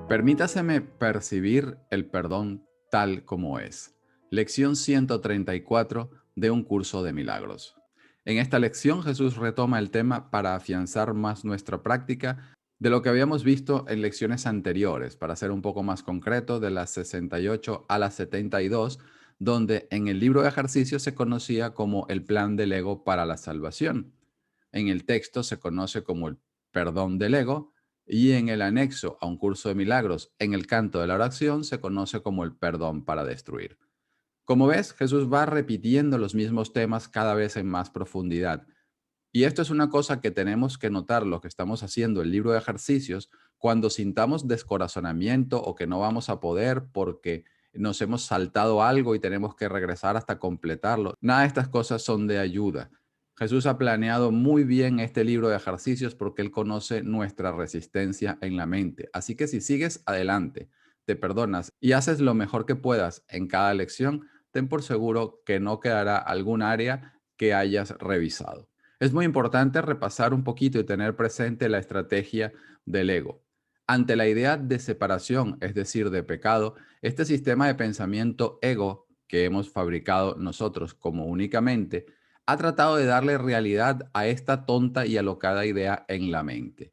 Permítaseme percibir el perdón tal como es. Lección 134 de un curso de milagros. En esta lección Jesús retoma el tema para afianzar más nuestra práctica de lo que habíamos visto en lecciones anteriores, para ser un poco más concreto, de las 68 a las 72, donde en el libro de ejercicios se conocía como el plan del ego para la salvación. En el texto se conoce como el perdón del ego y en el anexo a un curso de milagros, en el canto de la oración, se conoce como el perdón para destruir. Como ves, Jesús va repitiendo los mismos temas cada vez en más profundidad. Y esto es una cosa que tenemos que notar, lo que estamos haciendo el libro de ejercicios, cuando sintamos descorazonamiento o que no vamos a poder porque nos hemos saltado algo y tenemos que regresar hasta completarlo. Nada de estas cosas son de ayuda. Jesús ha planeado muy bien este libro de ejercicios porque Él conoce nuestra resistencia en la mente. Así que si sigues adelante, te perdonas y haces lo mejor que puedas en cada lección, ten por seguro que no quedará algún área que hayas revisado. Es muy importante repasar un poquito y tener presente la estrategia del ego. Ante la idea de separación, es decir, de pecado, este sistema de pensamiento ego que hemos fabricado nosotros como únicamente, ha tratado de darle realidad a esta tonta y alocada idea en la mente.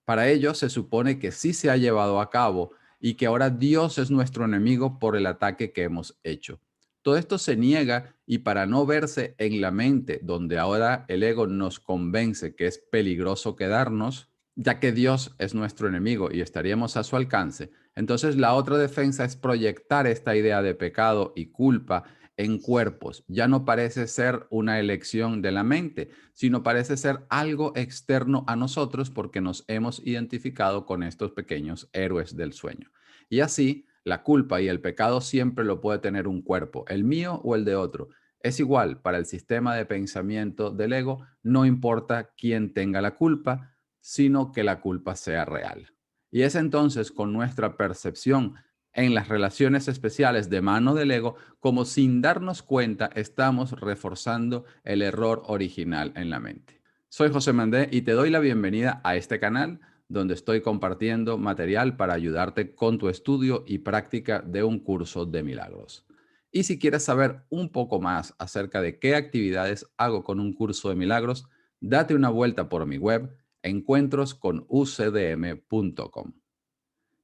Para ello se supone que sí se ha llevado a cabo y que ahora Dios es nuestro enemigo por el ataque que hemos hecho. Todo esto se niega y para no verse en la mente donde ahora el ego nos convence que es peligroso quedarnos, ya que Dios es nuestro enemigo y estaríamos a su alcance, entonces la otra defensa es proyectar esta idea de pecado y culpa en cuerpos. Ya no parece ser una elección de la mente, sino parece ser algo externo a nosotros porque nos hemos identificado con estos pequeños héroes del sueño. Y así, la culpa y el pecado siempre lo puede tener un cuerpo, el mío o el de otro. Es igual para el sistema de pensamiento del ego, no importa quién tenga la culpa, sino que la culpa sea real. Y es entonces con nuestra percepción en las relaciones especiales de mano del ego, como sin darnos cuenta estamos reforzando el error original en la mente. Soy José Mandé y te doy la bienvenida a este canal donde estoy compartiendo material para ayudarte con tu estudio y práctica de un curso de milagros. Y si quieres saber un poco más acerca de qué actividades hago con un curso de milagros, date una vuelta por mi web encuentrosconucdm.com.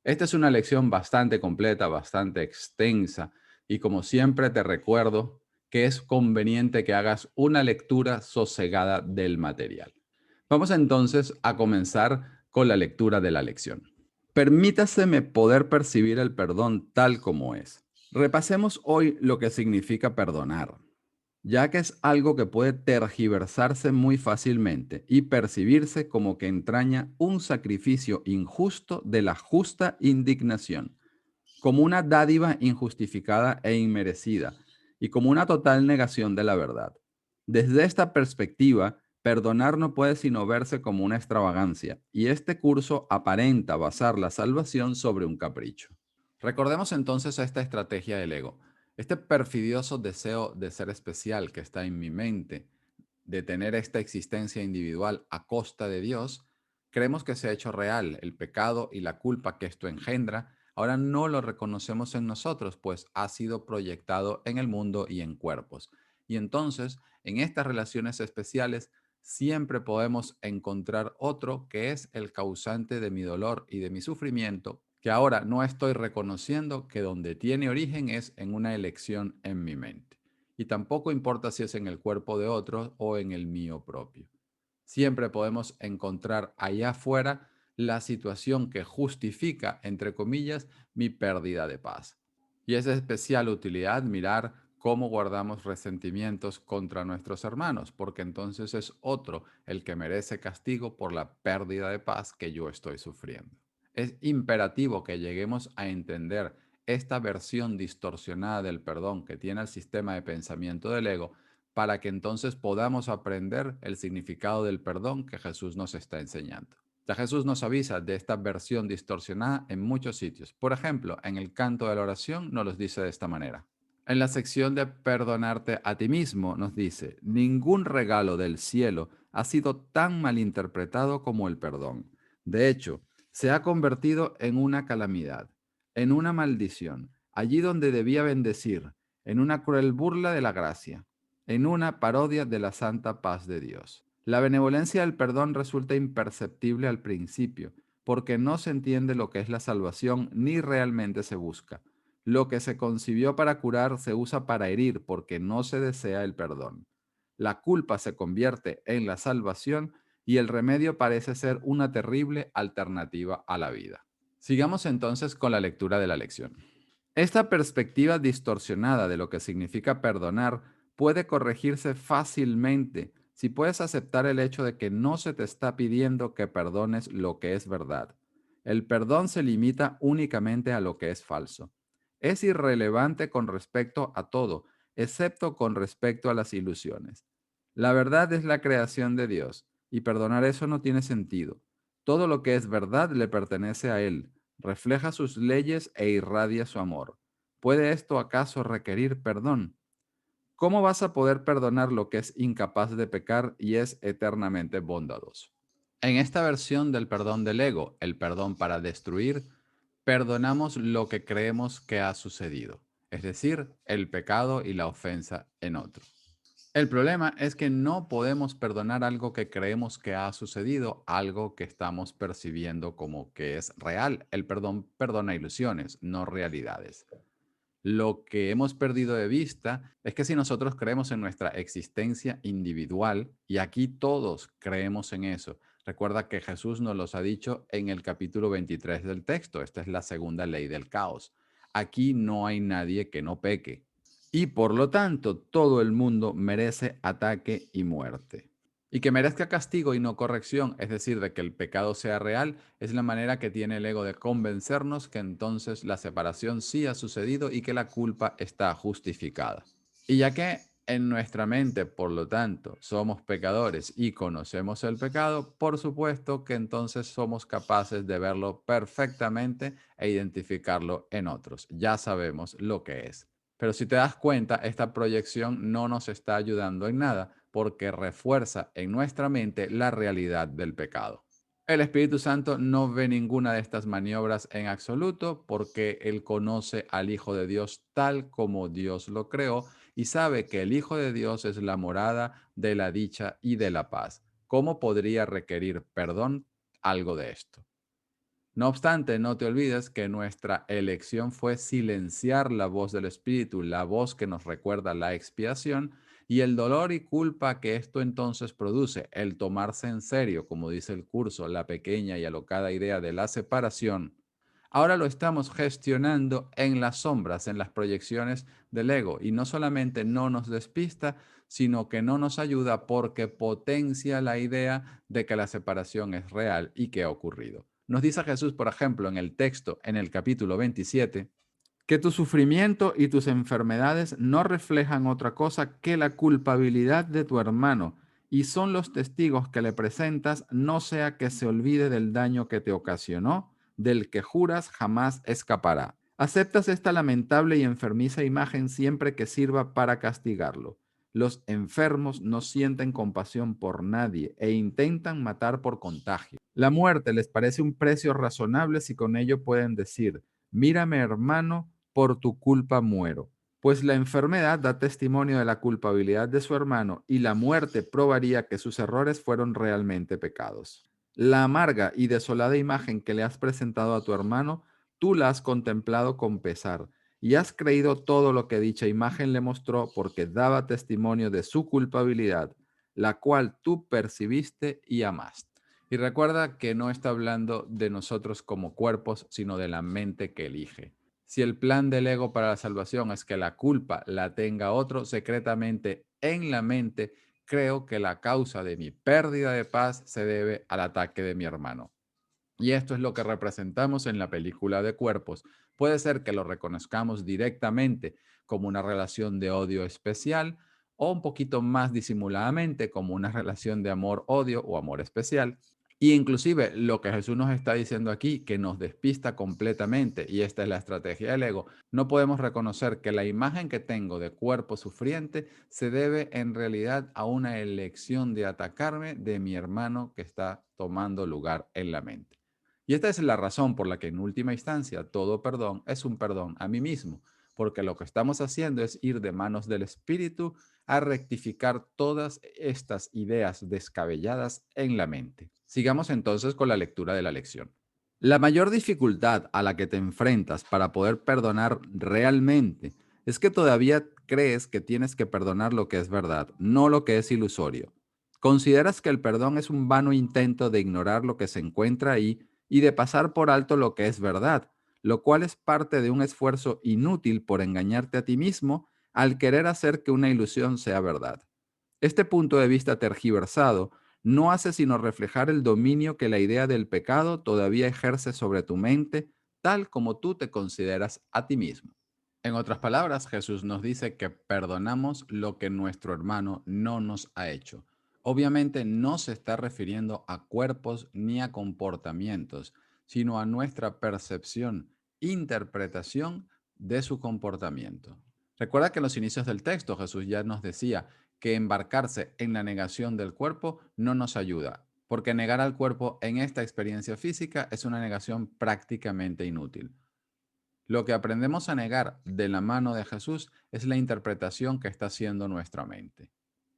Esta es una lección bastante completa, bastante extensa y como siempre te recuerdo que es conveniente que hagas una lectura sosegada del material. Vamos entonces a comenzar con la lectura de la lección. Permítaseme poder percibir el perdón tal como es. Repasemos hoy lo que significa perdonar, ya que es algo que puede tergiversarse muy fácilmente y percibirse como que entraña un sacrificio injusto de la justa indignación, como una dádiva injustificada e inmerecida, y como una total negación de la verdad. Desde esta perspectiva, perdonar no puede sino verse como una extravagancia, y este curso aparenta basar la salvación sobre un capricho. Recordemos entonces esta estrategia del ego, este perfidioso deseo de ser especial que está en mi mente, de tener esta existencia individual a costa de Dios. Creemos que se ha hecho real el pecado y la culpa que esto engendra. Ahora no lo reconocemos en nosotros, pues ha sido proyectado en el mundo y en cuerpos. Y entonces, en estas relaciones especiales, siempre podemos encontrar otro que es el causante de mi dolor y de mi sufrimiento, que ahora no estoy reconociendo que donde tiene origen es en una elección en mi mente. Y tampoco importa si es en el cuerpo de otro o en el mío propio. Siempre podemos encontrar allá afuera la situación que justifica, entre comillas, mi pérdida de paz. Y es de especial utilidad mirar cómo guardamos resentimientos contra nuestros hermanos, porque entonces es otro el que merece castigo por la pérdida de paz que yo estoy sufriendo. Es imperativo que lleguemos a entender esta versión distorsionada del perdón que tiene el sistema de pensamiento del ego para que entonces podamos aprender el significado del perdón que Jesús nos está enseñando. Ya Jesús nos avisa de esta versión distorsionada en muchos sitios. Por ejemplo, en el canto de la oración nos los dice de esta manera. En la sección de perdonarte a ti mismo nos dice, ningún regalo del cielo ha sido tan malinterpretado como el perdón. De hecho, Se ha convertido en una calamidad, en una maldición, allí donde debía bendecir, en una cruel burla de la gracia, en una parodia de la santa paz de Dios. La benevolencia del perdón resulta imperceptible al principio, porque no se entiende lo que es la salvación ni realmente se busca. Lo que se concibió para curar se usa para herir porque no se desea el perdón. La culpa se convierte en la salvación y el remedio parece ser una terrible alternativa a la vida. Sigamos entonces con la lectura de la lección. Esta perspectiva distorsionada de lo que significa perdonar puede corregirse fácilmente si puedes aceptar el hecho de que no se te está pidiendo que perdones lo que es verdad. El perdón se limita únicamente a lo que es falso. Es irrelevante con respecto a todo, excepto con respecto a las ilusiones. La verdad es la creación de Dios, y perdonar eso no tiene sentido. Todo lo que es verdad le pertenece a Él, refleja sus leyes e irradia su amor. ¿Puede esto acaso requerir perdón? ¿Cómo vas a poder perdonar lo que es incapaz de pecar y es eternamente bondadoso? En esta versión del perdón del ego, el perdón para destruir, perdonamos lo que creemos que ha sucedido, es decir, el pecado y la ofensa en otro. El problema es que no podemos perdonar algo que creemos que ha sucedido, algo que estamos percibiendo como que es real. El perdón perdona ilusiones, no realidades. Lo que hemos perdido de vista es que si nosotros creemos en nuestra existencia individual, y aquí todos creemos en eso, recuerda que Jesús nos los ha dicho en el capítulo 23 del texto, esta es la segunda ley del caos. Aquí no hay nadie que no peque y por lo tanto todo el mundo merece ataque y muerte. Y que merezca castigo y no corrección, es decir, de que el pecado sea real, es la manera que tiene el ego de convencernos que entonces la separación sí ha sucedido y que la culpa está justificada. Y ya que en nuestra mente, por lo tanto, somos pecadores y conocemos el pecado, por supuesto que entonces somos capaces de verlo perfectamente e identificarlo en otros. Ya sabemos lo que es. Pero si te das cuenta, esta proyección no nos está ayudando en nada porque refuerza en nuestra mente la realidad del pecado. El Espíritu Santo no ve ninguna de estas maniobras en absoluto porque Él conoce al Hijo de Dios tal como Dios lo creó y sabe que el Hijo de Dios es la morada de la dicha y de la paz. ¿Cómo podría requerir perdón algo de esto? No obstante, no te olvides que nuestra elección fue silenciar la voz del Espíritu, la voz que nos recuerda la expiación y el dolor y culpa que esto entonces produce, el tomarse en serio, como dice el curso, la pequeña y alocada idea de la separación. Ahora lo estamos gestionando en las sombras, en las proyecciones del ego, y no solamente no nos despista, sino que no nos ayuda porque potencia la idea de que la separación es real y que ha ocurrido. Nos dice Jesús, por ejemplo, en el texto, en el capítulo 27, que tu sufrimiento y tus enfermedades no reflejan otra cosa que la culpabilidad de tu hermano y son los testigos que le presentas, no sea que se olvide del daño que te ocasionó, del que juras jamás escapará. Aceptas esta lamentable y enfermiza imagen siempre que sirva para castigarlo. Los enfermos no sienten compasión por nadie e intentan matar por contagio. La muerte les parece un precio razonable si con ello pueden decir, mírame hermano, por tu culpa muero. Pues la enfermedad da testimonio de la culpabilidad de su hermano y la muerte probaría que sus errores fueron realmente pecados. La amarga y desolada imagen que le has presentado a tu hermano, tú la has contemplado con pesar y has creído todo lo que dicha imagen le mostró porque daba testimonio de su culpabilidad, la cual tú percibiste y amaste. Y recuerda que no está hablando de nosotros como cuerpos, sino de la mente que elige. Si el plan del ego para la salvación es que la culpa la tenga otro secretamente en la mente, creo que la causa de mi pérdida de paz se debe al ataque de mi hermano. Y esto es lo que representamos en la película de cuerpos. Puede ser que lo reconozcamos directamente como una relación de odio especial o un poquito más disimuladamente como una relación de amor-odio o amor especial. Y inclusive lo que Jesús nos está diciendo aquí, que nos despista completamente, y esta es la estrategia del ego, no podemos reconocer que la imagen que tengo de cuerpo sufriente se debe en realidad a una elección de atacarme de mi hermano que está tomando lugar en la mente. Y esta es la razón por la que en última instancia todo perdón es un perdón a mí mismo, porque lo que estamos haciendo es ir de manos del Espíritu a rectificar todas estas ideas descabelladas en la mente. Sigamos entonces con la lectura de la lección. La mayor dificultad a la que te enfrentas para poder perdonar realmente es que todavía crees que tienes que perdonar lo que es verdad, no lo que es ilusorio. Consideras que el perdón es un vano intento de ignorar lo que se encuentra ahí y de pasar por alto lo que es verdad, lo cual es parte de un esfuerzo inútil por engañarte a ti mismo al querer hacer que una ilusión sea verdad. Este punto de vista tergiversado no hace sino reflejar el dominio que la idea del pecado todavía ejerce sobre tu mente, tal como tú te consideras a ti mismo. En otras palabras, Jesús nos dice que perdonamos lo que nuestro hermano no nos ha hecho. Obviamente no se está refiriendo a cuerpos ni a comportamientos, sino a nuestra percepción, interpretación de su comportamiento. Recuerda que en los inicios del texto Jesús ya nos decía que embarcarse en la negación del cuerpo no nos ayuda, porque negar al cuerpo en esta experiencia física es una negación prácticamente inútil. Lo que aprendemos a negar de la mano de Jesús es la interpretación que está haciendo nuestra mente.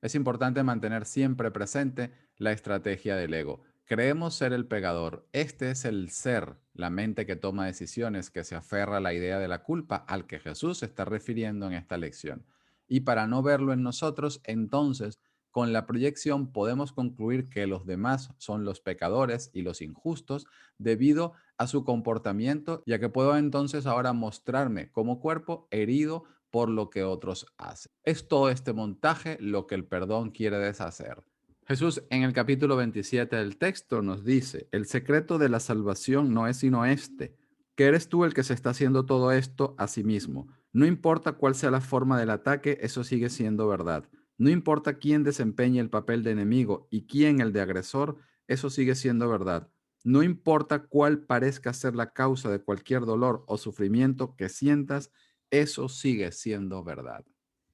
Es importante mantener siempre presente la estrategia del ego. Creemos ser el pecador. Este es el ser, la mente que toma decisiones, que se aferra a la idea de la culpa al que Jesús se está refiriendo en esta lección. Y para no verlo en nosotros, entonces, con la proyección podemos concluir que los demás son los pecadores y los injustos debido a su comportamiento, ya que puedo entonces ahora mostrarme como cuerpo herido por lo que otros hacen. Es todo este montaje lo que el perdón quiere deshacer. Jesús en el capítulo 27 del texto nos dice, el secreto de la salvación no es sino este, que eres tú el que se está haciendo todo esto a sí mismo. No importa cuál sea la forma del ataque, eso sigue siendo verdad. No importa quién desempeñe el papel de enemigo y quién el de agresor, eso sigue siendo verdad. No importa cuál parezca ser la causa de cualquier dolor o sufrimiento que sientas, eso sigue siendo verdad.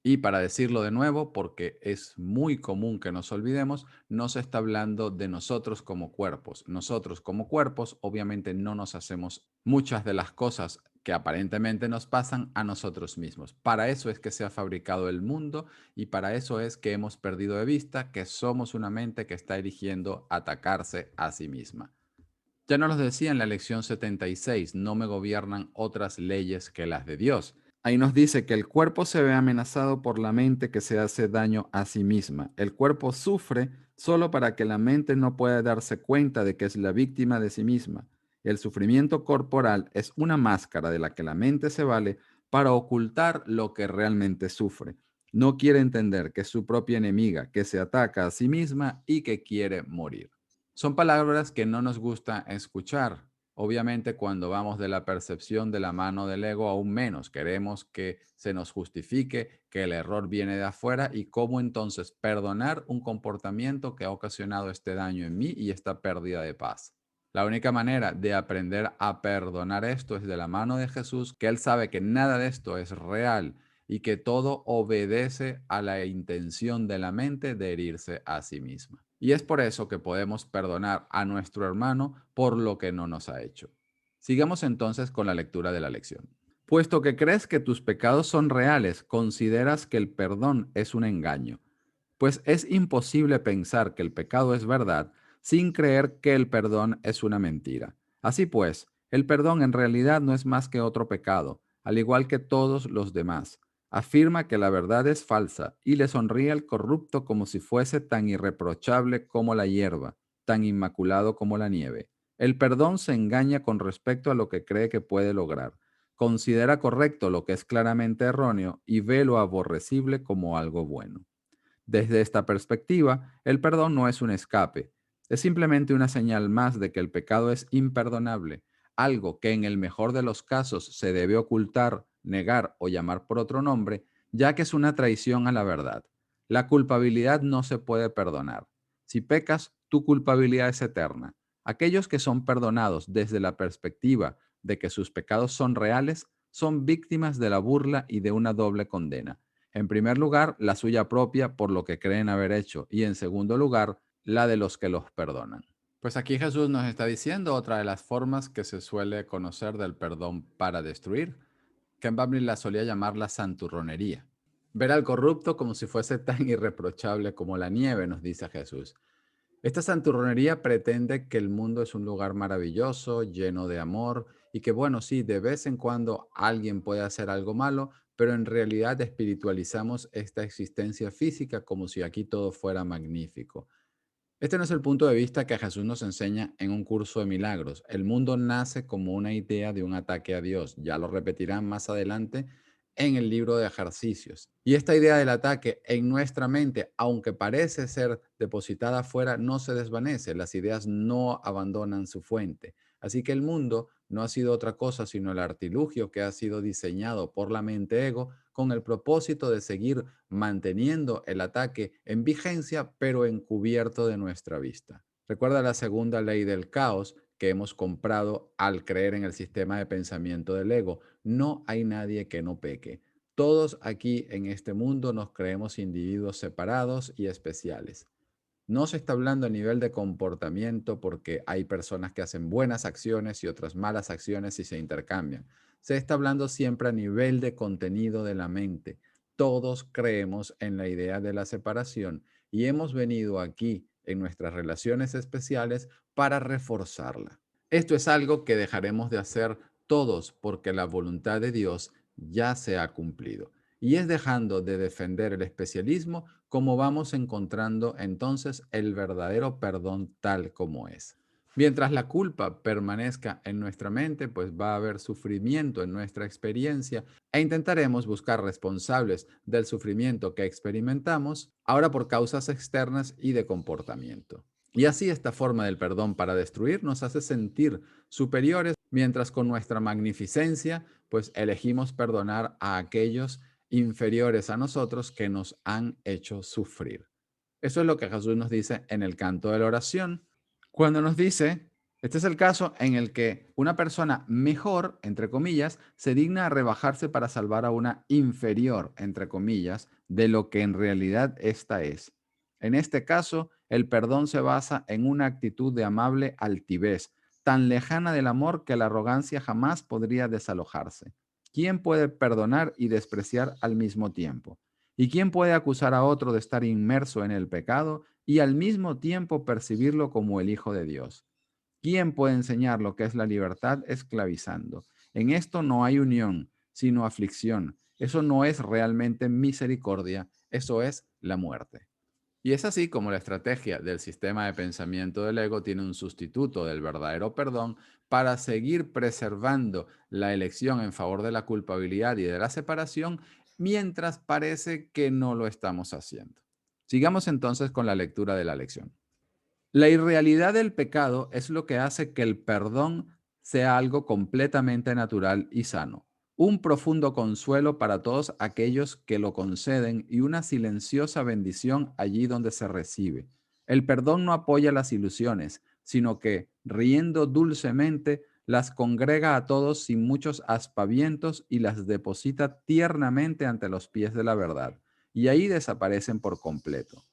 Y para decirlo de nuevo, porque es muy común que nos olvidemos, no se está hablando de nosotros como cuerpos. Nosotros como cuerpos obviamente no nos hacemos muchas de las cosas que aparentemente nos pasan a nosotros mismos. Para eso es que se ha fabricado el mundo y para eso es que hemos perdido de vista que somos una mente que está eligiendo atacarse a sí misma. Ya nos lo decía en la lección 76, no me gobiernan otras leyes que las de Dios. Ahí nos dice que el cuerpo se ve amenazado por la mente que se hace daño a sí misma. El cuerpo sufre solo para que la mente no pueda darse cuenta de que es la víctima de sí misma. El sufrimiento corporal es una máscara de la que la mente se vale para ocultar lo que realmente sufre. No quiere entender que es su propia enemiga, que se ataca a sí misma y que quiere morir. Son palabras que no nos gusta escuchar. Obviamente, cuando vamos de la percepción de la mano del ego, aún menos queremos que se nos justifique que el error viene de afuera y cómo entonces perdonar un comportamiento que ha ocasionado este daño en mí y esta pérdida de paz. La única manera de aprender a perdonar esto es de la mano de Jesús, que Él sabe que nada de esto es real y que todo obedece a la intención de la mente de herirse a sí misma. Y es por eso que podemos perdonar a nuestro hermano por lo que no nos ha hecho. Sigamos entonces con la lectura de la lección. Puesto que crees que tus pecados son reales, consideras que el perdón es un engaño, pues es imposible pensar que el pecado es verdad sin creer que el perdón es una mentira. Así pues, el perdón en realidad no es más que otro pecado, al igual que todos los demás. Afirma que la verdad es falsa y le sonríe al corrupto como si fuese tan irreprochable como la hierba, tan inmaculado como la nieve. El perdón se engaña con respecto a lo que cree que puede lograr. Considera correcto lo que es claramente erróneo y ve lo aborrecible como algo bueno. Desde esta perspectiva, el perdón no es un escape, es simplemente una señal más de que el pecado es imperdonable, algo que en el mejor de los casos se debe ocultar, negar o llamar por otro nombre, ya que es una traición a la verdad. La culpabilidad no se puede perdonar. Si pecas, tu culpabilidad es eterna. Aquellos que son perdonados desde la perspectiva de que sus pecados son reales, son víctimas de la burla y de una doble condena. En primer lugar, la suya propia por lo que creen haber hecho y en segundo lugar, la de los que los perdonan. Pues aquí Jesús nos está diciendo otra de las formas que se suele conocer del perdón para destruir. Campbell la solía llamar la santurronería. Ver al corrupto como si fuese tan irreprochable como la nieve, nos dice Jesús. Esta santurronería pretende que el mundo es un lugar maravilloso, lleno de amor, y que bueno, sí, de vez en cuando alguien puede hacer algo malo, pero en realidad espiritualizamos esta existencia física como si aquí todo fuera magnífico. Este no es el punto de vista que Jesús nos enseña en un curso de milagros. El mundo nace como una idea de un ataque a Dios. Ya lo repetirán más adelante en el libro de ejercicios. Y esta idea del ataque en nuestra mente, aunque parece ser depositada afuera, no se desvanece. Las ideas no abandonan su fuente. Así que el mundo no ha sido otra cosa sino el artilugio que ha sido diseñado por la mente ego con el propósito de seguir manteniendo el ataque en vigencia, pero encubierto de nuestra vista. Recuerda la segunda ley del caos que hemos comprado al creer en el sistema de pensamiento del ego. No hay nadie que no peque. Todos aquí en este mundo nos creemos individuos separados y especiales. No se está hablando a nivel de comportamiento porque hay personas que hacen buenas acciones y otras malas acciones y se intercambian. Se está hablando siempre a nivel de contenido de la mente. Todos creemos en la idea de la separación y hemos venido aquí en nuestras relaciones especiales para reforzarla. Esto es algo que dejaremos de hacer todos porque la voluntad de Dios ya se ha cumplido. Y es dejando de defender el especialismo como vamos encontrando entonces el verdadero perdón tal como es. Mientras la culpa permanezca en nuestra mente, pues va a haber sufrimiento en nuestra experiencia e intentaremos buscar responsables del sufrimiento que experimentamos, ahora por causas externas y de comportamiento. Y así esta forma del perdón para destruir nos hace sentir superiores, mientras con nuestra magnificencia, pues elegimos perdonar a aquellos inferiores a nosotros que nos han hecho sufrir. Eso es lo que Jesús nos dice en el canto de la oración, cuando nos dice, este es el caso en el que una persona mejor, entre comillas, se digna a rebajarse para salvar a una inferior, entre comillas, de lo que en realidad ésta es. En este caso, el perdón se basa en una actitud de amable altivez, tan lejana del amor que la arrogancia jamás podría desalojarse. ¿Quién puede perdonar y despreciar al mismo tiempo? ¿Y quién puede acusar a otro de estar inmerso en el pecado y al mismo tiempo percibirlo como el Hijo de Dios? ¿Quién puede enseñar lo que es la libertad esclavizando? En esto no hay unión, sino aflicción. Eso no es realmente misericordia, eso es la muerte. Y es así como la estrategia del sistema de pensamiento del ego tiene un sustituto del verdadero perdón para seguir preservando la elección en favor de la culpabilidad y de la separación, mientras parece que no lo estamos haciendo. Sigamos entonces con la lectura de la lección. La irrealidad del pecado es lo que hace que el perdón sea algo completamente natural y sano, un profundo consuelo para todos aquellos que lo conceden y una silenciosa bendición allí donde se recibe. El perdón no apoya las ilusiones, sino que, riendo dulcemente, las congrega a todos sin muchos aspavientos y las deposita tiernamente ante los pies de la verdad, y ahí desaparecen por completo.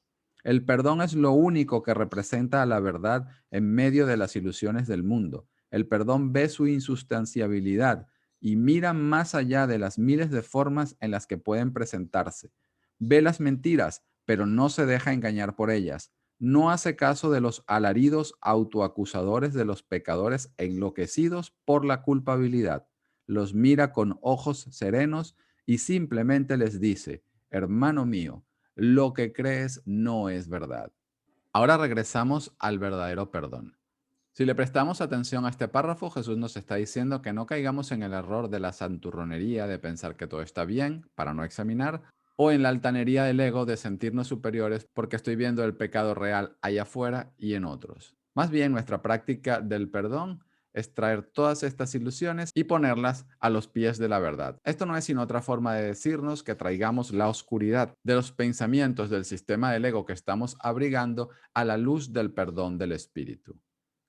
El perdón es lo único que representa a la verdad en medio de las ilusiones del mundo. El perdón ve su insustanciabilidad y mira más allá de las miles de formas en las que pueden presentarse. Ve las mentiras, pero no se deja engañar por ellas. No hace caso de los alaridos autoacusadores de los pecadores enloquecidos por la culpabilidad. Los mira con ojos serenos y simplemente les dice, hermano mío, lo que crees no es verdad. Ahora regresamos al verdadero perdón. Si le prestamos atención a este párrafo, Jesús nos está diciendo que no caigamos en el error de la santurronería de pensar que todo está bien para no examinar, o en la altanería del ego de sentirnos superiores porque estoy viendo el pecado real allá afuera y en otros. Más bien, nuestra práctica del perdón es traer todas estas ilusiones y ponerlas a los pies de la verdad. Esto no es sino otra forma de decirnos que traigamos la oscuridad de los pensamientos del sistema del ego que estamos abrigando a la luz del perdón del Espíritu.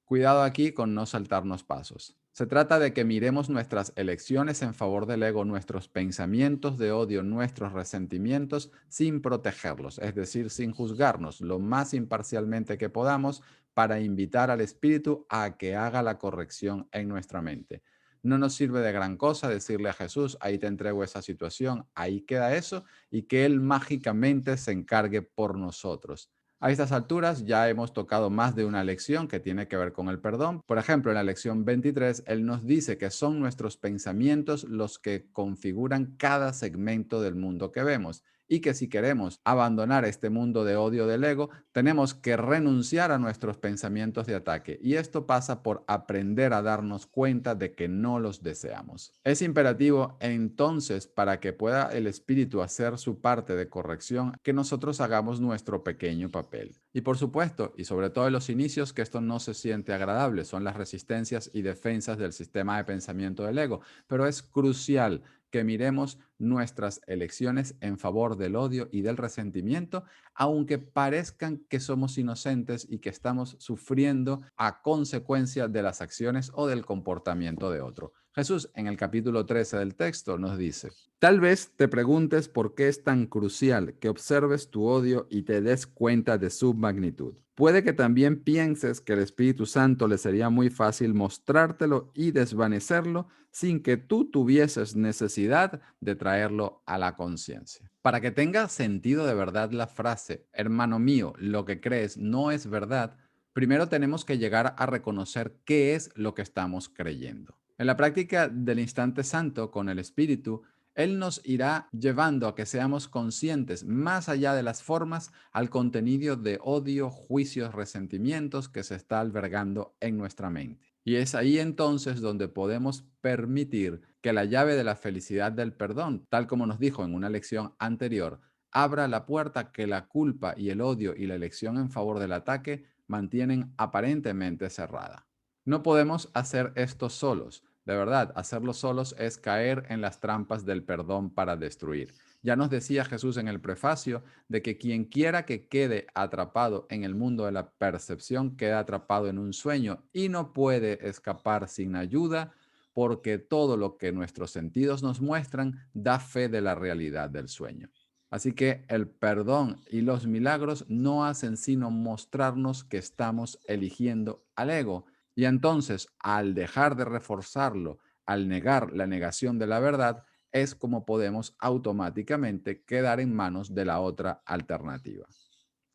Cuidado aquí con no saltarnos pasos. Se trata de que miremos nuestras elecciones en favor del ego, nuestros pensamientos de odio, nuestros resentimientos, sin protegerlos, es decir, sin juzgarnos lo más imparcialmente que podamos para invitar al Espíritu a que haga la corrección en nuestra mente. No nos sirve de gran cosa decirle a Jesús, ahí te entrego esa situación, ahí queda eso, y que Él mágicamente se encargue por nosotros. A estas alturas ya hemos tocado más de una lección que tiene que ver con el perdón. Por ejemplo, en la lección 23, Él nos dice que son nuestros pensamientos los que configuran cada segmento del mundo que vemos y que si queremos abandonar este mundo de odio del ego, tenemos que renunciar a nuestros pensamientos de ataque. Y esto pasa por aprender a darnos cuenta de que no los deseamos. Es imperativo entonces, para que pueda el espíritu hacer su parte de corrección, que nosotros hagamos nuestro pequeño papel. Y por supuesto, y sobre todo en los inicios, que esto no se siente agradable, son las resistencias y defensas del sistema de pensamiento del ego, pero es crucial que miremos nuestras elecciones en favor del odio y del resentimiento, aunque parezcan que somos inocentes y que estamos sufriendo a consecuencia de las acciones o del comportamiento de otro. Jesús en el capítulo 13 del texto nos dice, tal vez te preguntes por qué es tan crucial que observes tu odio y te des cuenta de su magnitud. Puede que también pienses que el Espíritu Santo le sería muy fácil mostrártelo y desvanecerlo sin que tú tuvieses necesidad de traerlo a la conciencia. Para que tenga sentido de verdad la frase, hermano mío, lo que crees no es verdad, primero tenemos que llegar a reconocer qué es lo que estamos creyendo. En la práctica del instante santo con el Espíritu, Él nos irá llevando a que seamos conscientes, más allá de las formas, al contenido de odio, juicios, resentimientos que se está albergando en nuestra mente. Y es ahí entonces donde podemos permitir que la llave de la felicidad del perdón, tal como nos dijo en una lección anterior, abra la puerta que la culpa y el odio y la elección en favor del ataque mantienen aparentemente cerrada. No podemos hacer esto solos. De verdad, hacerlo solos es caer en las trampas del perdón para destruir. Ya nos decía Jesús en el prefacio de que quien quiera que quede atrapado en el mundo de la percepción queda atrapado en un sueño y no puede escapar sin ayuda porque todo lo que nuestros sentidos nos muestran da fe de la realidad del sueño. Así que el perdón y los milagros no hacen sino mostrarnos que estamos eligiendo al ego. Y entonces, al dejar de reforzarlo, al negar la negación de la verdad, es como podemos automáticamente quedar en manos de la otra alternativa.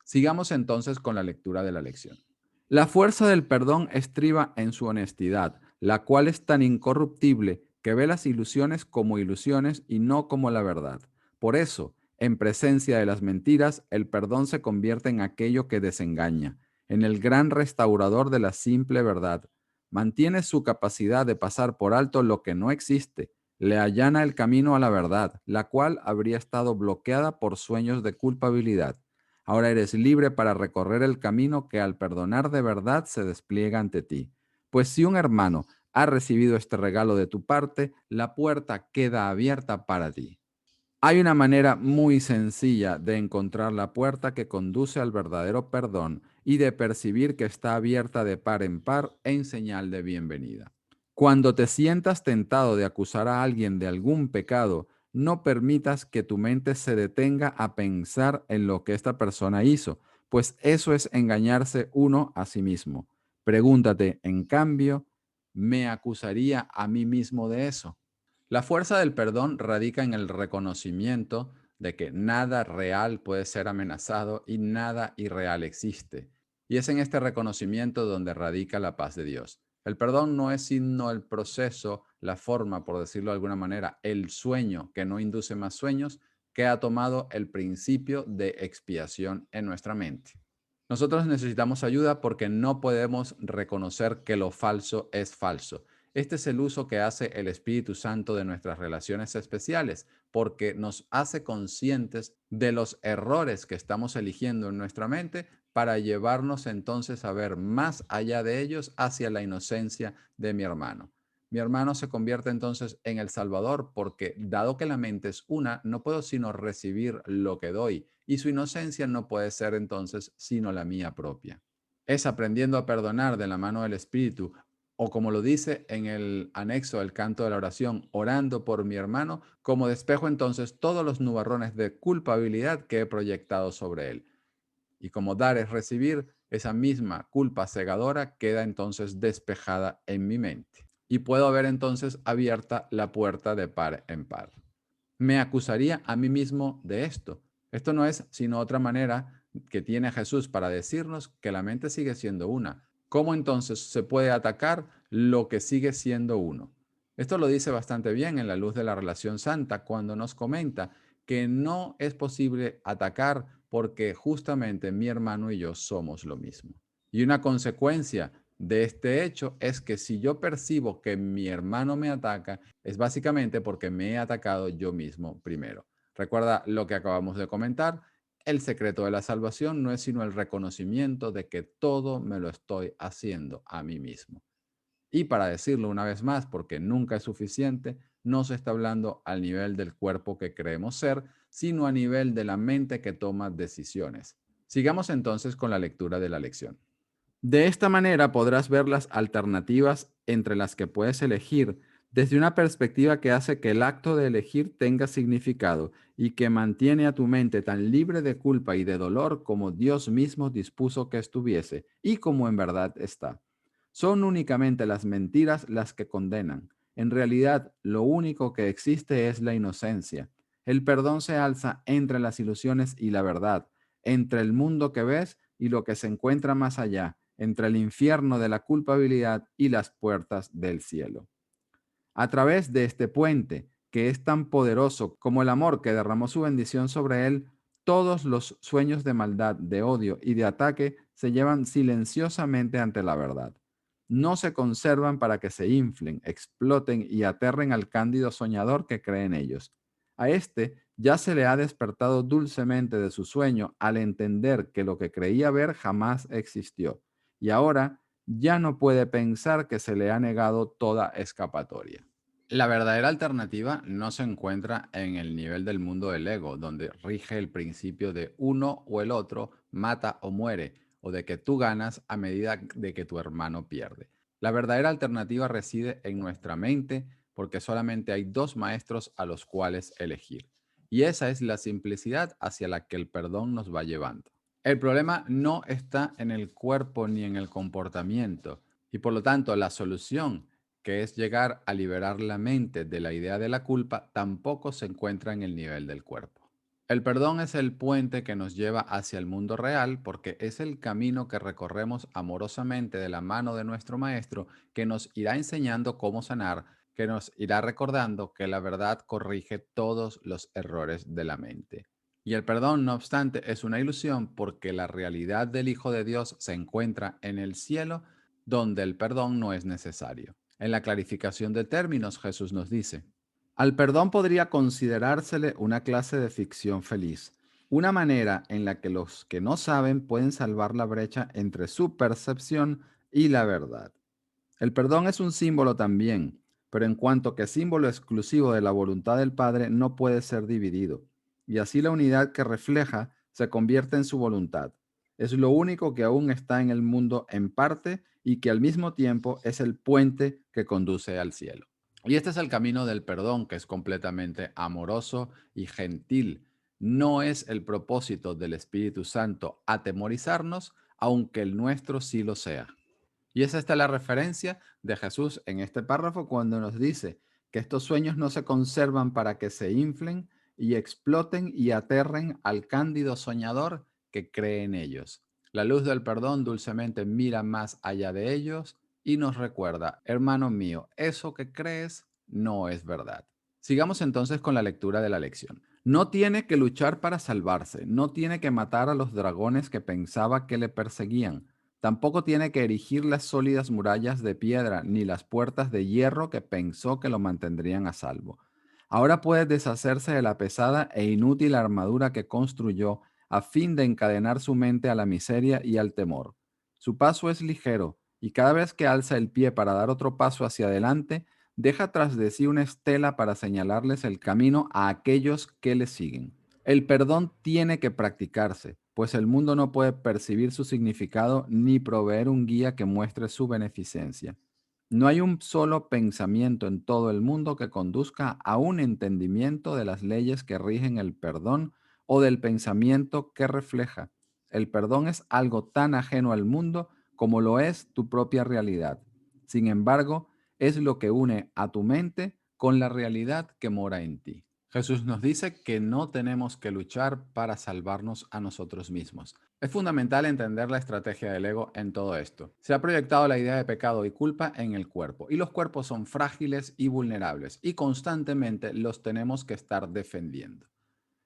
Sigamos entonces con la lectura de la lección. La fuerza del perdón estriba en su honestidad, la cual es tan incorruptible que ve las ilusiones como ilusiones y no como la verdad. Por eso, en presencia de las mentiras, el perdón se convierte en aquello que desengaña, en el gran restaurador de la simple verdad. Mantiene su capacidad de pasar por alto lo que no existe, le allana el camino a la verdad, la cual habría estado bloqueada por sueños de culpabilidad. Ahora eres libre para recorrer el camino que al perdonar de verdad se despliega ante ti. Pues si un hermano ha recibido este regalo de tu parte, la puerta queda abierta para ti. Hay una manera muy sencilla de encontrar la puerta que conduce al verdadero perdón y de percibir que está abierta de par en par en señal de bienvenida. Cuando te sientas tentado de acusar a alguien de algún pecado, no permitas que tu mente se detenga a pensar en lo que esta persona hizo, pues eso es engañarse uno a sí mismo. Pregúntate, en cambio, ¿me acusaría a mí mismo de eso? La fuerza del perdón radica en el reconocimiento de que nada real puede ser amenazado y nada irreal existe. Y es en este reconocimiento donde radica la paz de Dios. El perdón no es sino el proceso, la forma, por decirlo de alguna manera, el sueño que no induce más sueños, que ha tomado el principio de expiación en nuestra mente. Nosotros necesitamos ayuda porque no podemos reconocer que lo falso es falso. Este es el uso que hace el Espíritu Santo de nuestras relaciones especiales, porque nos hace conscientes de los errores que estamos eligiendo en nuestra mente para llevarnos entonces a ver más allá de ellos hacia la inocencia de mi hermano. Mi hermano se convierte entonces en el Salvador porque, dado que la mente es una, no puedo sino recibir lo que doy y su inocencia no puede ser entonces sino la mía propia. Es aprendiendo a perdonar de la mano del Espíritu, o como lo dice en el anexo del canto de la oración, orando por mi hermano, como despejo entonces todos los nubarrones de culpabilidad que he proyectado sobre él. Y como dar es recibir, esa misma culpa cegadora queda entonces despejada en mi mente. Y puedo ver entonces abierta la puerta de par en par. Me acusaría a mí mismo de esto. Esto no es sino otra manera que tiene Jesús para decirnos que la mente sigue siendo una. ¿Cómo entonces se puede atacar lo que sigue siendo uno? Esto lo dice bastante bien en la luz de la relación santa cuando nos comenta que no es posible atacar porque justamente mi hermano y yo somos lo mismo. Y una consecuencia de este hecho es que si yo percibo que mi hermano me ataca, es básicamente porque me he atacado yo mismo primero. Recuerda lo que acabamos de comentar. El secreto de la salvación no es sino el reconocimiento de que todo me lo estoy haciendo a mí mismo. Y para decirlo una vez más, porque nunca es suficiente, no se está hablando al nivel del cuerpo que creemos ser, sino a nivel de la mente que toma decisiones. Sigamos entonces con la lectura de la lección. De esta manera podrás ver las alternativas entre las que puedes elegir desde una perspectiva que hace que el acto de elegir tenga significado y que mantiene a tu mente tan libre de culpa y de dolor como Dios mismo dispuso que estuviese y como en verdad está. Son únicamente las mentiras las que condenan. En realidad, lo único que existe es la inocencia. El perdón se alza entre las ilusiones y la verdad, entre el mundo que ves y lo que se encuentra más allá, entre el infierno de la culpabilidad y las puertas del cielo. A través de este puente, que es tan poderoso como el amor que derramó su bendición sobre él, todos los sueños de maldad, de odio y de ataque se llevan silenciosamente ante la verdad. No se conservan para que se inflen, exploten y aterren al cándido soñador que cree en ellos. A este ya se le ha despertado dulcemente de su sueño al entender que lo que creía ver jamás existió, y ahora ya no puede pensar que se le ha negado toda escapatoria. La verdadera alternativa no se encuentra en el nivel del mundo del ego, donde rige el principio de uno o el otro, mata o muere, o de que tú ganas a medida de que tu hermano pierde. La verdadera alternativa reside en nuestra mente, porque solamente hay dos maestros a los cuales elegir. Y esa es la simplicidad hacia la que el perdón nos va llevando. El problema no está en el cuerpo ni en el comportamiento, y por lo tanto la solución, que es llegar a liberar la mente de la idea de la culpa, tampoco se encuentra en el nivel del cuerpo. El perdón es el puente que nos lleva hacia el mundo real porque es el camino que recorremos amorosamente de la mano de nuestro maestro que nos irá enseñando cómo sanar, que nos irá recordando que la verdad corrige todos los errores de la mente. Y el perdón, no obstante, es una ilusión porque la realidad del Hijo de Dios se encuentra en el cielo, donde el perdón no es necesario. En la clarificación de términos, Jesús nos dice, al perdón podría considerársele una clase de ficción feliz, una manera en la que los que no saben pueden salvar la brecha entre su percepción y la verdad. El perdón es un símbolo también, pero en cuanto que símbolo exclusivo de la voluntad del Padre no puede ser dividido, y así la unidad que refleja se convierte en su voluntad. Es lo único que aún está en el mundo en parte y que al mismo tiempo es el puente que conduce al cielo. Y este es el camino del perdón, que es completamente amoroso y gentil. No es el propósito del Espíritu Santo atemorizarnos, aunque el nuestro sí lo sea. Y es esta la referencia de Jesús en este párrafo cuando nos dice que estos sueños no se conservan para que se inflen y exploten y aterren al cándido soñador que cree en ellos. La luz del perdón dulcemente mira más allá de ellos y nos recuerda, hermano mío, eso que crees no es verdad. Sigamos entonces con la lectura de la lección. No tiene que luchar para salvarse, no tiene que matar a los dragones que pensaba que le perseguían. Tampoco tiene que erigir las sólidas murallas de piedra ni las puertas de hierro que pensó que lo mantendrían a salvo. Ahora puede deshacerse de la pesada e inútil armadura que construyó a fin de encadenar su mente a la miseria y al temor. Su paso es ligero, y cada vez que alza el pie para dar otro paso hacia adelante, deja tras de sí una estela para señalarles el camino a aquellos que le siguen. El perdón tiene que practicarse, pues el mundo no puede percibir su significado ni proveer un guía que muestre su beneficencia. No hay un solo pensamiento en todo el mundo que conduzca a un entendimiento de las leyes que rigen el perdón o del pensamiento que refleja. el perdón es algo tan ajeno al mundo como lo es tu propia realidad. Sin embargo, es lo que une a tu mente con la realidad que mora en ti. Jesús nos dice que no tenemos que luchar para salvarnos a nosotros mismos. Es fundamental entender la estrategia del ego en todo esto. Se ha proyectado la idea de pecado y culpa en el cuerpo, y los cuerpos son frágiles y vulnerables, y constantemente los tenemos que estar defendiendo.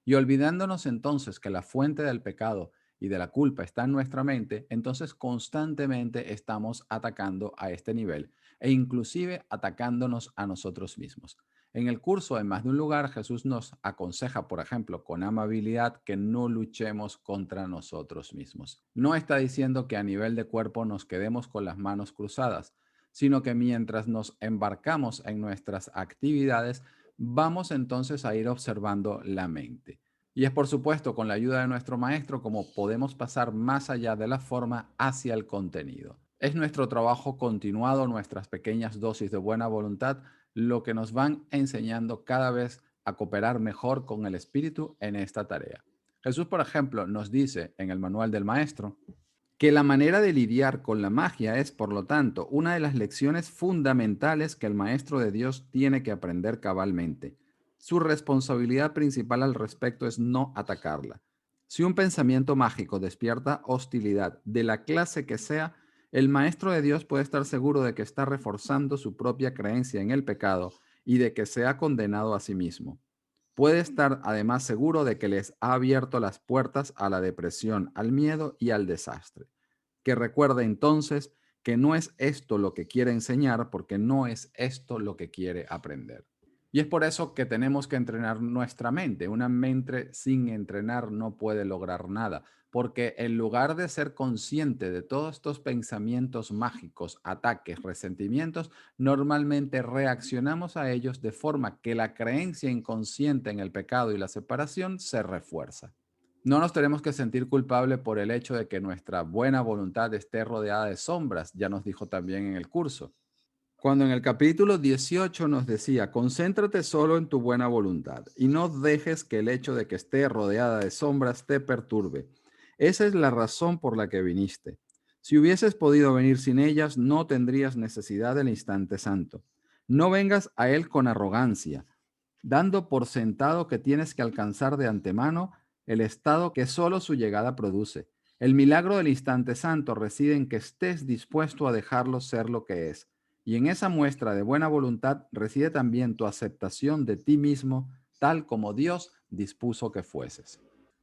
Y olvidándonos entonces que la fuente del pecado y de la culpa está en nuestra mente, entonces constantemente estamos atacando a este nivel e inclusive atacándonos a nosotros mismos. En el curso, en más de un lugar, Jesús nos aconseja, por ejemplo, con amabilidad, que no luchemos contra nosotros mismos. No está diciendo que a nivel de cuerpo nos quedemos con las manos cruzadas, sino que mientras nos embarcamos en nuestras actividades, vamos entonces a ir observando la mente. Y es por supuesto con la ayuda de nuestro maestro como podemos pasar más allá de la forma hacia el contenido. Es nuestro trabajo continuado, nuestras pequeñas dosis de buena voluntad, lo que nos van enseñando cada vez a cooperar mejor con el espíritu en esta tarea. Jesús, por ejemplo, nos dice en el manual del maestro que la manera de lidiar con la magia es, por lo tanto, una de las lecciones fundamentales que el maestro de Dios tiene que aprender cabalmente. Su responsabilidad principal al respecto es no atacarla. Si un pensamiento mágico despierta hostilidad de la clase que sea, el maestro de Dios puede estar seguro de que está reforzando su propia creencia en el pecado y de que se ha condenado a sí mismo. Puede estar además seguro de que les ha abierto las puertas a la depresión, al miedo y al desastre. Que recuerde entonces que no es esto lo que quiere enseñar porque no es esto lo que quiere aprender. Y es por eso que tenemos que entrenar nuestra mente. Una mente sin entrenar no puede lograr nada, porque en lugar de ser consciente de todos estos pensamientos mágicos, ataques, resentimientos, normalmente reaccionamos a ellos de forma que la creencia inconsciente en el pecado y la separación se refuerza. No nos tenemos que sentir culpables por el hecho de que nuestra buena voluntad esté rodeada de sombras, ya nos dijo también en el curso. Cuando en el capítulo 18 nos decía, concéntrate solo en tu buena voluntad y no dejes que el hecho de que esté rodeada de sombras te perturbe. Esa es la razón por la que viniste. Si hubieses podido venir sin ellas, no tendrías necesidad del instante santo. No vengas a él con arrogancia, dando por sentado que tienes que alcanzar de antemano el estado que solo su llegada produce. El milagro del instante santo reside en que estés dispuesto a dejarlo ser lo que es. Y en esa muestra de buena voluntad reside también tu aceptación de ti mismo, tal como Dios dispuso que fueses.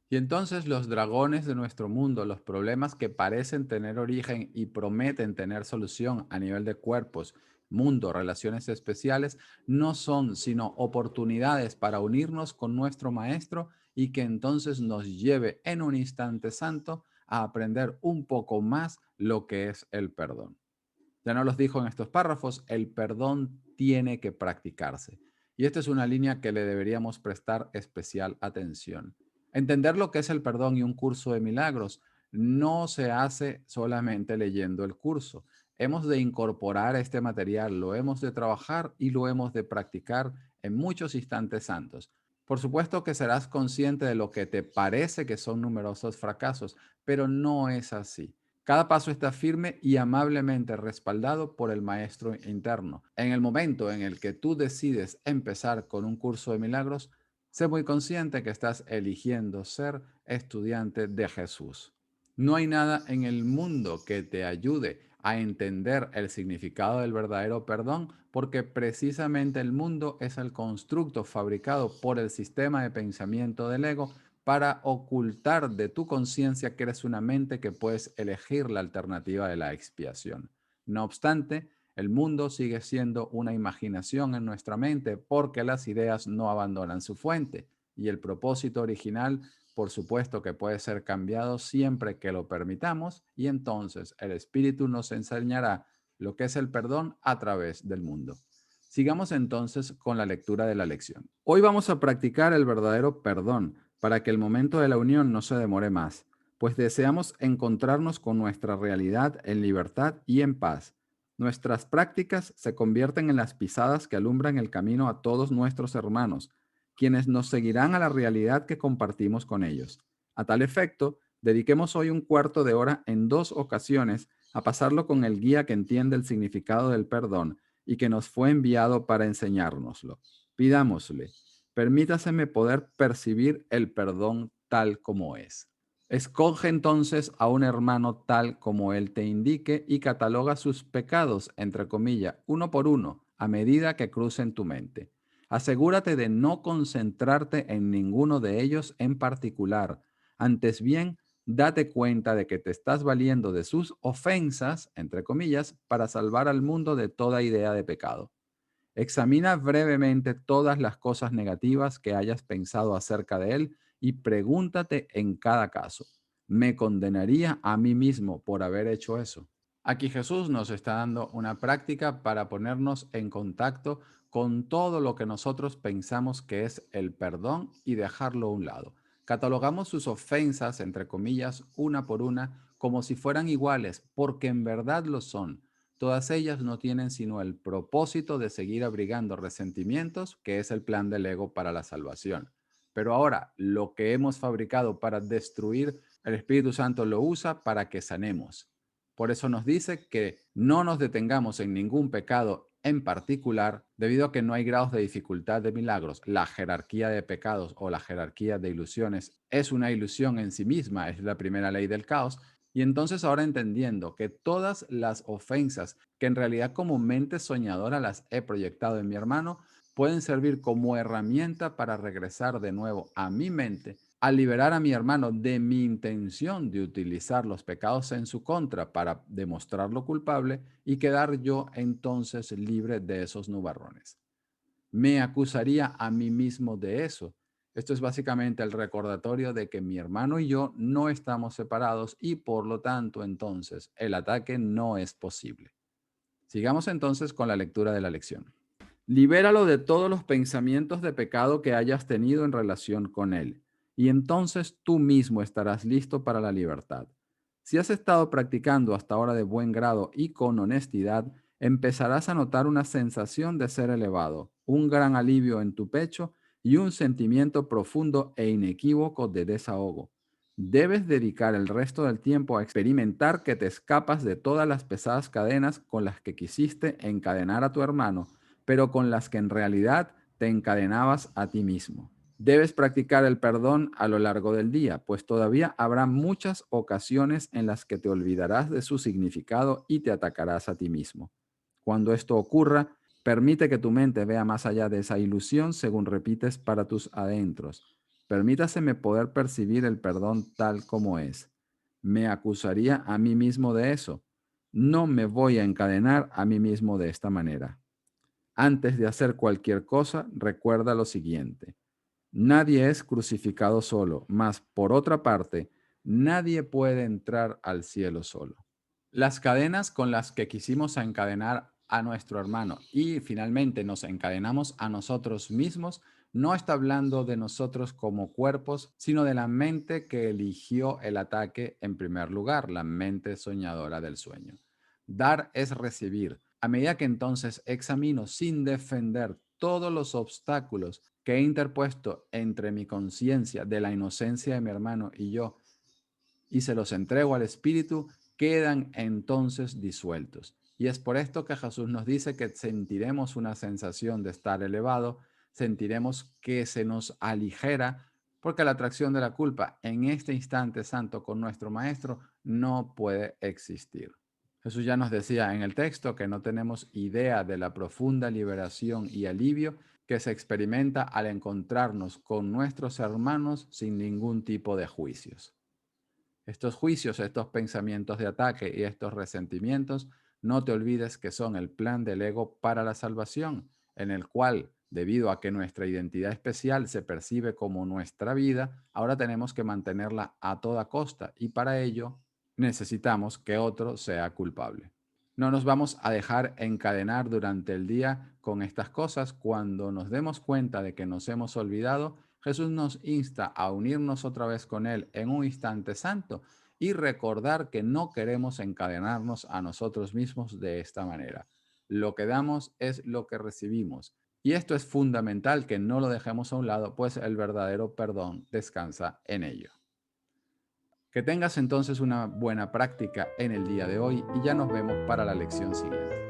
Y entonces los dragones de nuestro mundo, los problemas que parecen tener origen y prometen tener solución a nivel de cuerpos, mundo, relaciones especiales, no son sino oportunidades para unirnos con nuestro Maestro y que entonces nos lleve en un instante santo a aprender un poco más lo que es el perdón. Ya nos los dijo en estos párrafos, el perdón tiene que practicarse. Y esta es una línea que le deberíamos prestar especial atención. Entender lo que es el perdón y un curso de milagros no se hace solamente leyendo el curso. Hemos de incorporar este material, lo hemos de trabajar y lo hemos de practicar en muchos instantes santos. Por supuesto que serás consciente de lo que te parece que son numerosos fracasos, pero no es así. Cada paso está firme y amablemente respaldado por el maestro interno. En el momento en el que tú decides empezar con un curso de milagros, sé muy consciente que estás eligiendo ser estudiante de Jesús. No hay nada en el mundo que te ayude a entender el significado del verdadero perdón, porque precisamente el mundo es el constructo fabricado por el sistema de pensamiento del ego para ocultar de tu conciencia que eres una mente que puedes elegir la alternativa de la expiación. No obstante, el mundo sigue siendo una imaginación en nuestra mente porque las ideas no abandonan su fuente y el propósito original, por supuesto que puede ser cambiado siempre que lo permitamos y entonces el Espíritu nos enseñará lo que es el perdón a través del mundo. Sigamos entonces con la lectura de la lección. Hoy vamos a practicar el verdadero perdón para que el momento de la unión no se demore más, pues deseamos encontrarnos con nuestra realidad en libertad y en paz. Nuestras prácticas se convierten en las pisadas que alumbran el camino a todos nuestros hermanos, quienes nos seguirán a la realidad que compartimos con ellos. A tal efecto, Dediquemos hoy un cuarto de hora en 2 ocasiones a pasarlo con el guía que entiende el significado del perdón y que nos fue enviado para enseñárnoslo. Pidámosle, permítaseme poder percibir el perdón tal como es. Escoge entonces a un hermano tal como él te indique y cataloga sus pecados, entre comillas, uno por uno, a medida que crucen tu mente. Asegúrate de no concentrarte en ninguno de ellos en particular. Antes bien, date cuenta de que te estás valiendo de sus ofensas, entre comillas, para salvar al mundo de toda idea de pecado. Examina brevemente todas las cosas negativas que hayas pensado acerca de él y pregúntate en cada caso, ¿me condenaría a mí mismo por haber hecho eso? Aquí Jesús nos está dando una práctica para ponernos en contacto con todo lo que nosotros pensamos que es el perdón y dejarlo a un lado. Catalogamos sus ofensas, entre comillas, una por una, como si fueran iguales, porque en verdad lo son. Todas ellas no tienen sino el propósito de seguir abrigando resentimientos, que es el plan del ego para la salvación. Pero ahora, lo que hemos fabricado para destruir, el Espíritu Santo lo usa para que sanemos. Por eso nos dice que no nos detengamos en ningún pecado en particular, debido a que no hay grados de dificultad de milagros. La jerarquía de pecados o la jerarquía de ilusiones es una ilusión en sí misma, es la primera ley del caos. Y entonces ahora entendiendo que todas las ofensas que en realidad como mente soñadora las he proyectado en mi hermano, pueden servir como herramienta para regresar de nuevo a mi mente, a liberar a mi hermano de mi intención de utilizar los pecados en su contra para demostrarlo culpable y quedar yo entonces libre de esos nubarrones. Me acusaría a mí mismo de eso. Esto es básicamente el recordatorio de que mi hermano y yo no estamos separados y por lo tanto entonces el ataque no es posible. Sigamos entonces con la lectura de la lección. Libéralo de todos los pensamientos de pecado que hayas tenido en relación con él, y entonces tú mismo estarás listo para la libertad. Si has estado practicando hasta ahora de buen grado y con honestidad, empezarás a notar una sensación de ser elevado, un gran alivio en tu pecho y un sentimiento profundo e inequívoco de desahogo. Debes dedicar el resto del tiempo a experimentar que te escapas de todas las pesadas cadenas con las que quisiste encadenar a tu hermano, pero con las que en realidad te encadenabas a ti mismo. Debes practicar el perdón a lo largo del día, pues todavía habrá muchas ocasiones en las que te olvidarás de su significado y te atacarás a ti mismo. Cuando esto ocurra, permite que tu mente vea más allá de esa ilusión según repites para tus adentros. Permítaseme poder percibir el perdón tal como es. ¿Me acusaría a mí mismo de eso? No me voy a encadenar a mí mismo de esta manera. Antes de hacer cualquier cosa, recuerda lo siguiente. Nadie es crucificado solo, mas por otra parte, nadie puede entrar al cielo solo. Las cadenas con las que quisimos encadenar a nuestro hermano y finalmente nos encadenamos a nosotros mismos, no está hablando de nosotros como cuerpos, sino de la mente que eligió el ataque en primer lugar, la mente soñadora del sueño. Dar es recibir. A medida que entonces examino sin defender todos los obstáculos que he interpuesto entre mi conciencia de la inocencia de mi hermano y yo, y se los entrego al Espíritu, quedan entonces disueltos. Y es por esto que Jesús nos dice que sentiremos una sensación de estar elevado, sentiremos que se nos aligera, porque la atracción de la culpa en este instante santo con nuestro Maestro no puede existir. Jesús ya nos decía en el texto que no tenemos idea de la profunda liberación y alivio que se experimenta al encontrarnos con nuestros hermanos sin ningún tipo de juicios. Estos juicios, estos pensamientos de ataque y estos resentimientos, no te olvides que son el plan del ego para la salvación, en el cual, debido a que nuestra identidad especial se percibe como nuestra vida, ahora tenemos que mantenerla a toda costa y para ello necesitamos que otro sea culpable. No nos vamos a dejar encadenar durante el día con estas cosas. Cuando nos demos cuenta de que nos hemos olvidado, Jesús nos insta a unirnos otra vez con Él en un instante santo y recordar que no queremos encadenarnos a nosotros mismos de esta manera. Lo que damos es lo que recibimos. Y esto es fundamental que no lo dejemos a un lado, pues el verdadero perdón descansa en ello. Que tengas entonces una buena práctica en el día de hoy y ya nos vemos para la lección siguiente.